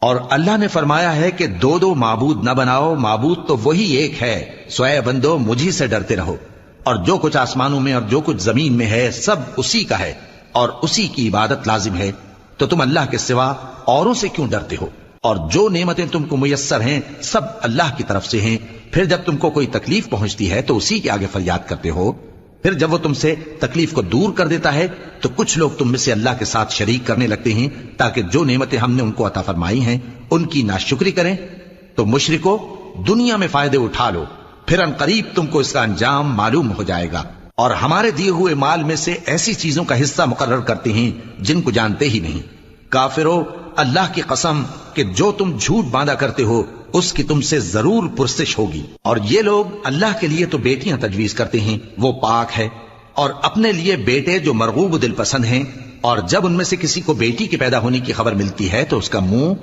اور اللہ نے فرمایا ہے کہ دو دو معبود نہ بناؤ، معبود تو وہی ایک ہے، سو اے بندو مجھی سے ڈرتے رہو، اور جو کچھ آسمانوں میں اور جو کچھ زمین میں ہے سب اسی کا ہے، اور اسی کی عبادت لازم ہے، تو تم اللہ کے سوا اوروں سے کیوں ڈرتے ہو؟ اور جو نعمتیں تم کو میسر ہیں سب اللہ کی طرف سے ہیں، پھر جب تم کو کوئی تکلیف پہنچتی ہے تو اسی کے آگے فریاد کرتے ہو، پھر جب وہ تم سے تکلیف کو دور کر دیتا ہے تو کچھ لوگ تم میں سے اللہ کے ساتھ شریک کرنے لگتے ہیں تاکہ جو نعمتیں ہم نے ان کو عطا فرمائی ہیں ان کی ناشکری کریں۔ تو مشرکو دنیا میں فائدے اٹھا لو، پھر ان قریب تم کو اس کا انجام معلوم ہو جائے گا، اور ہمارے دیے ہوئے مال میں سے ایسی چیزوں کا حصہ مقرر کرتے ہیں جن کو جانتے ہی نہیں۔ کافرو اللہ کی قسم کہ جو تم جھوٹ باندھا کرتے ہو اس کی تم سے ضرور پرسش ہوگی۔ اور یہ لوگ اللہ کے لیے تو بیٹیاں تجویز کرتے ہیں، وہ پاک ہے، اور اپنے لیے بیٹے جو مرغوب دل پسند ہیں، اور جب ان میں سے کسی کو بیٹی کے پیدا ہونے کی خبر ملتی ہے تو اس کا منہ